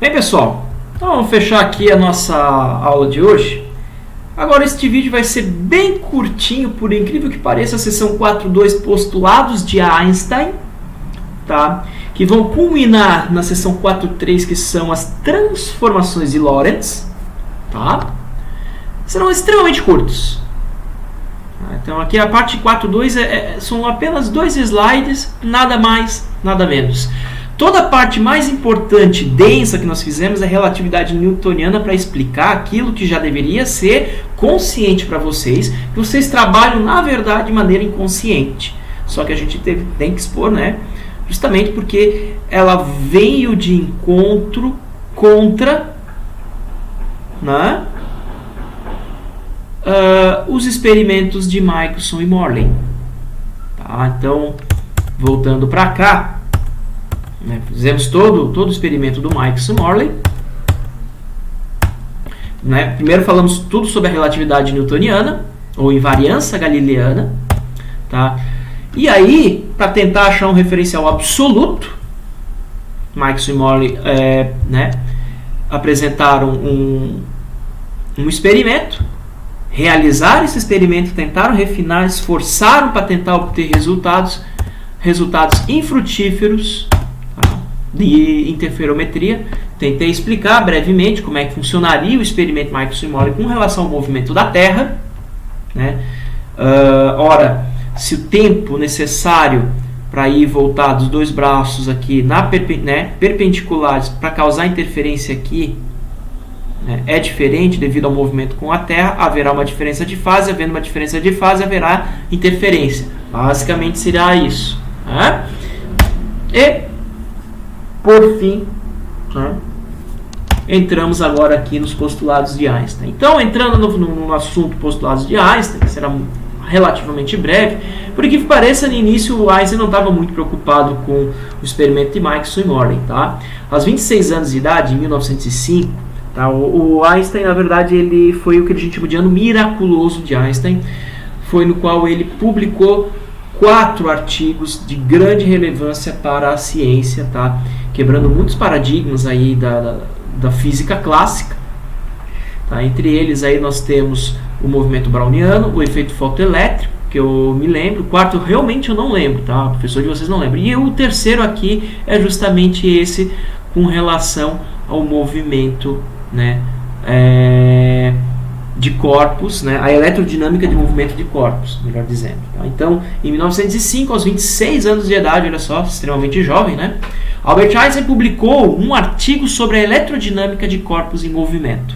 Bem, pessoal, então vamos fechar aqui a nossa aula de hoje. Agora este vídeo vai ser bem curtinho, por incrível que pareça, a seção 4.2 postulados de Einstein, tá? Que vão culminar na seção 4.3, que são as transformações de Lorentz, tá? Serão extremamente curtos. Então aqui a parte 4.2 são apenas 2 slides, nada mais, nada menos. Toda a parte mais importante, densa que nós fizemos é a relatividade newtoniana para explicar aquilo que já deveria ser consciente para vocês, que vocês trabalham, na verdade, de maneira inconsciente. Só que a gente tem que expor, né? Justamente porque ela veio de encontro contra, né? Os experimentos de Michelson e Morley. Tá? Então, voltando para cá, né? Fizemos todo o experimento do Michelson e Morley. Né? Primeiro falamos tudo sobre a relatividade newtoniana, ou invariância galileana. Tá? E aí, para tentar achar um referencial absoluto, Michelson e Morley né, apresentaram um experimento, realizaram esse experimento, tentaram refinar, esforçaram para tentar obter resultados infrutíferos, tá, de interferometria. Tentei explicar brevemente como é que funcionaria o experimento Michelson e Morley com relação ao movimento da Terra. Né? Ora, se o tempo necessário para ir e voltar dos dois braços aqui perpendiculares para causar interferência aqui, né, é diferente devido ao movimento com a Terra, haverá uma diferença de fase, havendo uma diferença de fase, haverá interferência. Basicamente será isso. Né? E, por fim, né, entramos agora aqui nos postulados de Einstein. Então, entrando no assunto postulados de Einstein, que será relativamente breve, por que pareça, no início o Einstein não estava muito preocupado com o experimento de Michelson e Morley. Tá? Aos 26 anos de idade, em 1905, tá, o Einstein, na verdade, ele foi o que a gente chama de ano miraculoso de Einstein, foi no qual ele publicou 4 artigos de grande relevância para a ciência, tá? Quebrando muitos paradigmas aí da física clássica. Tá? Entre eles aí nós temos o movimento browniano, o efeito fotoelétrico, que eu me lembro. O quarto realmente eu não lembro, tá? O professor de vocês não lembra. E o terceiro aqui é justamente esse com relação ao movimento, né, de corpos, né, a eletrodinâmica de movimento de corpos, melhor dizendo. Tá? Então, em 1905, aos 26 anos de idade, olha só, extremamente jovem, né, Albert Einstein publicou um artigo sobre a eletrodinâmica de corpos em movimento.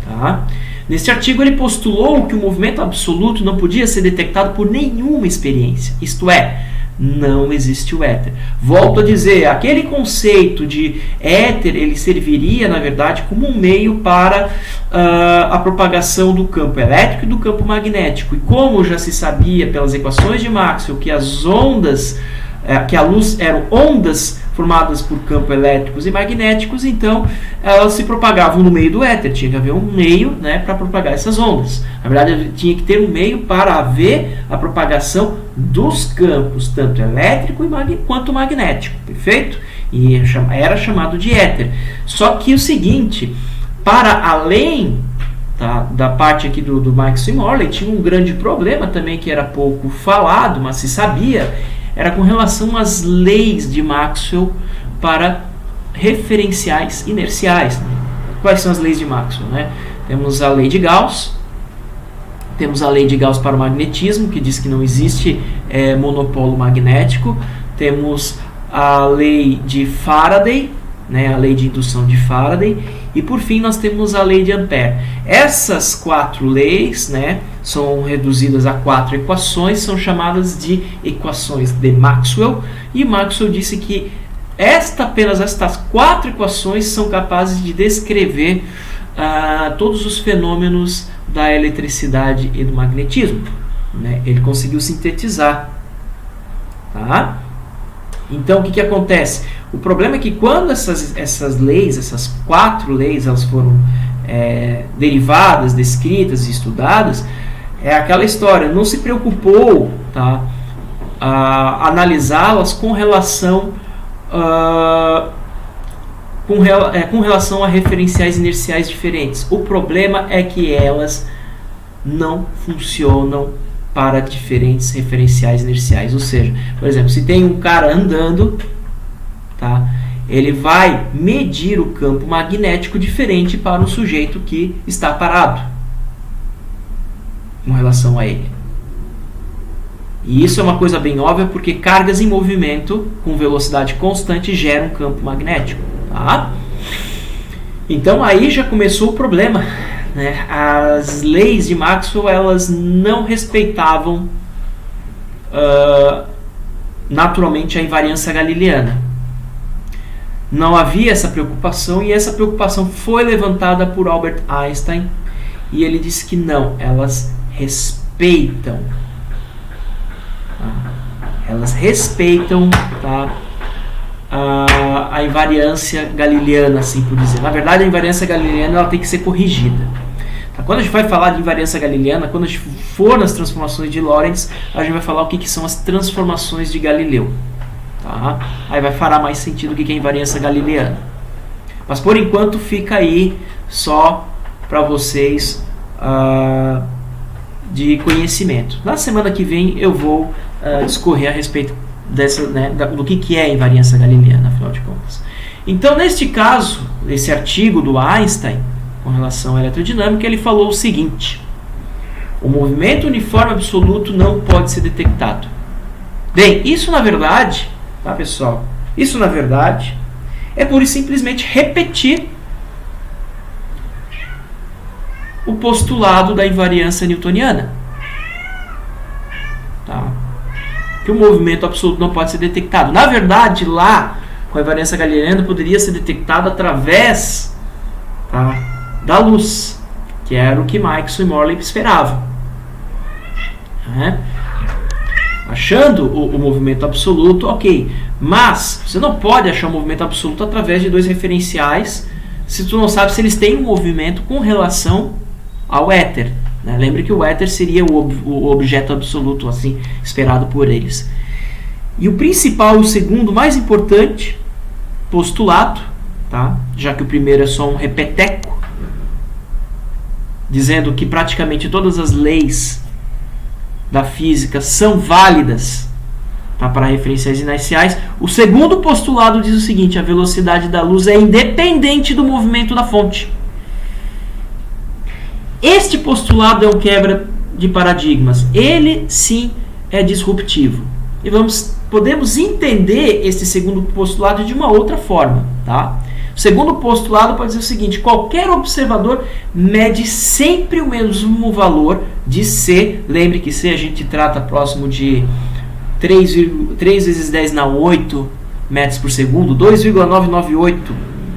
Tá? Neste artigo ele postulou que o movimento absoluto não podia ser detectado por nenhuma experiência, isto é, não existe o éter. Volto a dizer, aquele conceito de éter, ele serviria, na verdade, como um meio para a propagação do campo elétrico e do campo magnético. E como já se sabia pelas equações de Maxwell que as ondas, que a luz eram ondas formadas por campos elétricos e magnéticos, então elas se propagavam no meio do éter. Tinha que haver um meio, né, para propagar essas ondas. Na verdade, tinha que ter um meio para haver a propagação dos campos, tanto elétrico quanto magnético. Perfeito? E era chamado de éter. Só que o seguinte, para além, tá, da parte aqui do Michelson e Morley, tinha um grande problema também que era pouco falado, mas se sabia, era com relação às leis de Maxwell para referenciais inerciais. Quais são as leis de Maxwell? Né? Temos a lei de Gauss, temos a lei de Gauss para o magnetismo, que diz que não existe monopolo magnético, temos a lei de Faraday, né, a lei de indução de Faraday, e por fim nós temos a lei de Ampère. Essas 4 leis, né, são reduzidas a 4 equações, são chamadas de equações de Maxwell, e Maxwell disse que apenas estas 4 equações são capazes de descrever todos os fenômenos da eletricidade e do magnetismo. Né? Ele conseguiu sintetizar. Tá? Então, o que acontece? O problema é que quando essas leis, essas 4 leis, elas foram derivadas, descritas e estudadas, é aquela história, não se preocupou, tá, a analisá-las com relação com relação a referenciais inerciais diferentes. O problema é que elas não funcionam para diferentes referenciais inerciais. Ou seja, por exemplo, se tem um cara andando, tá? Ele vai medir o campo magnético diferente para um sujeito que está parado com relação a ele. E isso é uma coisa bem óbvia, porque cargas em movimento com velocidade constante geram um campo magnético. Tá? Então aí já começou o problema, né? As leis de Maxwell, elas não respeitavam naturalmente a invariância galileana. Não havia essa preocupação, e essa preocupação foi levantada por Albert Einstein, e ele disse que não, elas respeitam. Elas respeitam, tá, a invariância galileana, assim por dizer. Na verdade, a invariância galileana ela tem que ser corrigida. Tá? Quando a gente vai falar de invariância galileana, quando a gente for nas transformações de Lorentz, a gente vai falar o que são as transformações de Galileu. Tá? Aí vai fará mais sentido o que é invariância galileana. Mas por enquanto fica aí só para vocês de conhecimento. Na semana que vem eu vou discorrer a respeito dessa, né, do que é a invariância galileana, afinal de contas. Então, neste caso, esse artigo do Einstein com relação à eletrodinâmica, ele falou o seguinte: o movimento uniforme absoluto não pode ser detectado. Bem, isso na verdade, tá, pessoal? Isso na verdade é pura e simplesmente repetir o postulado da invariância newtoniana. Tá? Que o movimento absoluto não pode ser detectado. Na verdade, lá, com a invariância galileana, poderia ser detectado através, tá, da luz, que era o que Maxwell e Morley esperavam. Achando o movimento absoluto, ok. Mas você não pode achar o movimento absoluto através de dois referenciais se tu não sabe se eles têm um movimento com relação ao éter. Né? Lembre que o éter seria o objeto absoluto assim esperado por eles. E o principal, o segundo, mais importante postulado, tá? Já que o primeiro é só um repeteco, dizendo que praticamente todas as leis da física são válidas, tá, para referenciais inerciais. O segundo postulado diz o seguinte: a velocidade da luz é independente do movimento da fonte. Este postulado é um quebra de paradigmas. Ele sim é disruptivo. E podemos entender este segundo postulado de uma outra forma, tá? O segundo postulado pode dizer o seguinte: qualquer observador mede sempre o mesmo valor de C. Lembre que C a gente trata próximo de 3 vezes 10 na 8 metros por segundo, 2,998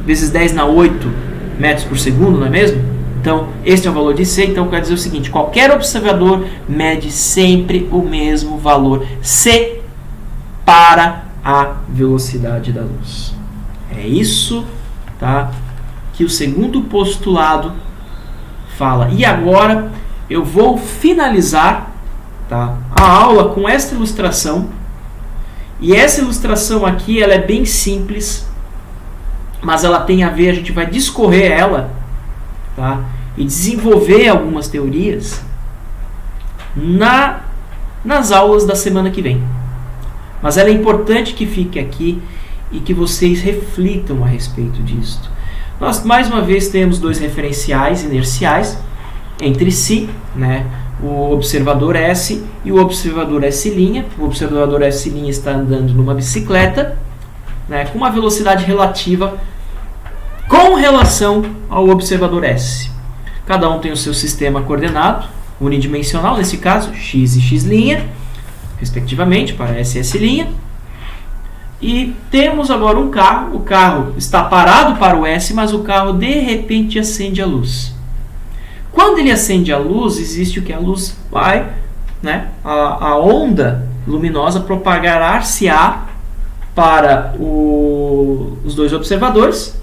vezes 10 na 8 metros por segundo, não é mesmo? Então, este é o valor de C. Então, quer dizer o seguinte: qualquer observador mede sempre o mesmo valor C para a velocidade da luz. É isso, tá, que o segundo postulado fala. E agora eu vou finalizar, tá, a aula com esta ilustração. E essa ilustração aqui ela é bem simples, mas ela tem a ver, a gente vai discorrer ela, tá, e desenvolver algumas teorias nas aulas da semana que vem. Mas ela é importante que fique aqui e que vocês reflitam a respeito disso. Nós, mais uma vez, temos dois referenciais inerciais entre si, né? O observador S e o observador S'. O observador S' está andando numa bicicleta, né, com uma velocidade relativa com relação ao observador S. Cada um tem o seu sistema coordenado, unidimensional, nesse caso, x e x', respectivamente, para S e S'. E temos agora um carro. O carro está parado para o S, mas o carro de repente acende a luz. Quando ele acende a luz, existe o que? A luz vai, né, a onda luminosa propagar-se-á para os dois observadores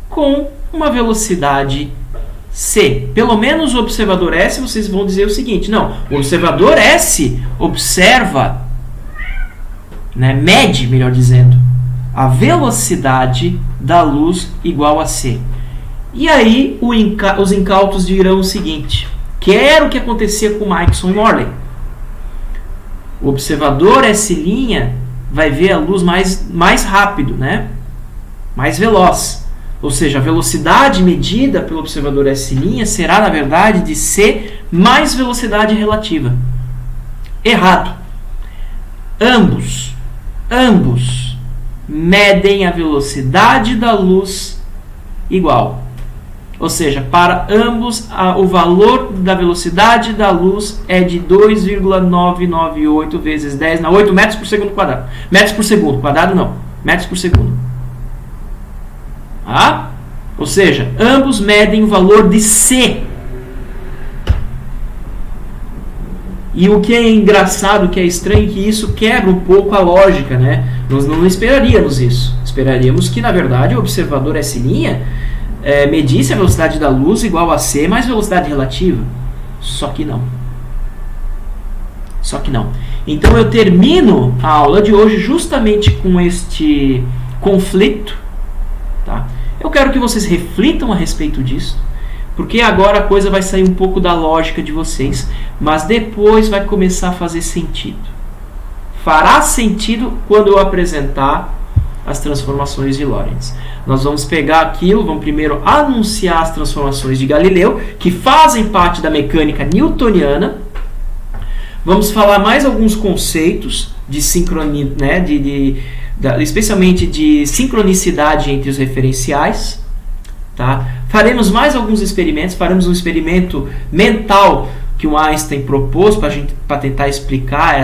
com uma velocidade C. Pelo menos o observador S, vocês vão dizer o seguinte: não, o observador S observa, né, mede, melhor dizendo, a velocidade da luz igual a c. E aí os incautos dirão o seguinte, que era o que acontecia com Mikeson e Morley. O observador S' vai ver a luz mais rápido, né? Mais veloz. Ou seja, a velocidade medida pelo observador S' será, na verdade, de c mais velocidade relativa. Errado. Ambos medem a velocidade da luz igual. Ou seja, para ambos o valor da velocidade da luz é de 2,998 vezes 10 na 8 metros por segundo quadrado. Metros por segundo, quadrado não. Metros por segundo. Ah? Ou seja, ambos medem o valor de c. E o que é engraçado, o que é estranho, é que isso quebra um pouco a lógica, né? Nós não esperaríamos isso. Esperaríamos que, na verdade, o observador S' medisse a velocidade da luz igual a c mais velocidade relativa. Só que não. Então eu termino a aula de hoje justamente com este conflito. Tá? Eu quero que vocês reflitam a respeito disso, porque agora a coisa vai sair um pouco da lógica de vocês, mas depois vai começar a fazer sentido. Fará sentido quando eu apresentar as transformações de Lorentz. Nós vamos pegar aquilo, vamos primeiro anunciar as transformações de Galileu, que fazem parte da mecânica newtoniana. Vamos falar mais alguns conceitos de sincronia, né, especialmente de sincronicidade entre os referenciais. Tá? Faremos mais alguns experimentos, faremos um experimento mental que o Einstein propôs para tentar explicar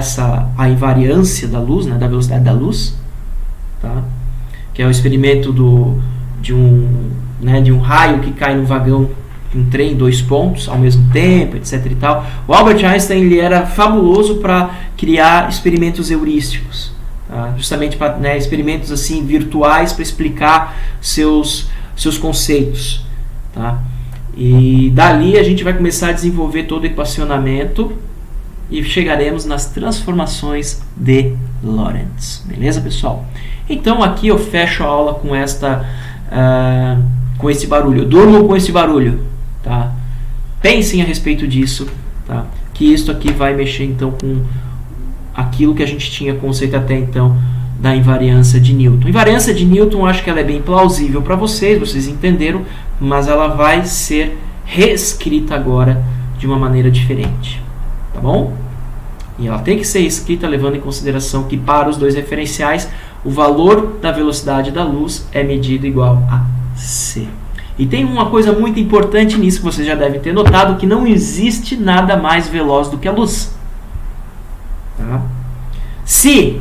a invariância da luz, né, da velocidade da luz. Tá? Que é o experimento de um raio que cai no vagão de um trem em 2 pontos ao mesmo tempo, etc. E tal. O Albert Einstein ele era fabuloso para criar experimentos heurísticos, tá? Justamente para, né, experimentos assim virtuais para explicar seus conceitos. Tá? E dali a gente vai começar a desenvolver todo o equacionamento e chegaremos nas transformações de Lorentz. Beleza, pessoal? Então aqui eu fecho a aula com com esse barulho. Durmam com esse barulho. Tá? Pensem a respeito disso. Tá? Que isso aqui vai mexer então com aquilo que a gente tinha conceito até então da invariância de Newton. Invariância de Newton, acho que ela é bem plausível para vocês entenderam, mas ela vai ser reescrita agora de uma maneira diferente. Tá bom? E ela tem que ser escrita levando em consideração que para os dois referenciais o valor da velocidade da luz é medido igual a c. E tem uma coisa muito importante nisso que vocês já devem ter notado, que não existe nada mais veloz do que a luz. Tá? Se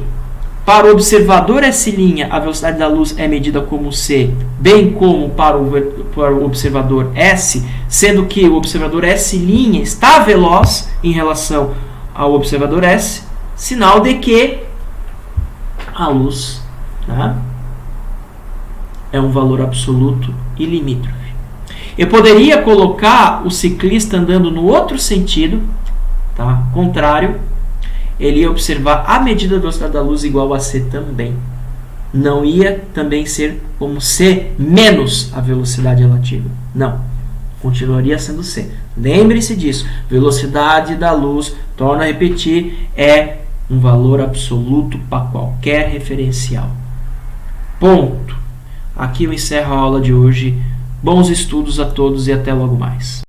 para o observador S' a velocidade da luz é medida como c, bem como para o observador S, sendo que o observador S' está veloz em relação ao observador S, sinal de que a luz, tá, é um valor absoluto e limítrofe. Eu poderia colocar o ciclista andando no outro sentido, tá, contrário, ele ia observar a medida da velocidade da luz igual a c também. Não ia também ser como c menos a velocidade relativa. Não. Continuaria sendo c. Lembre-se disso. Velocidade da luz, torno a repetir, é um valor absoluto para qualquer referencial. Ponto. Aqui eu encerro a aula de hoje. Bons estudos a todos e até logo mais.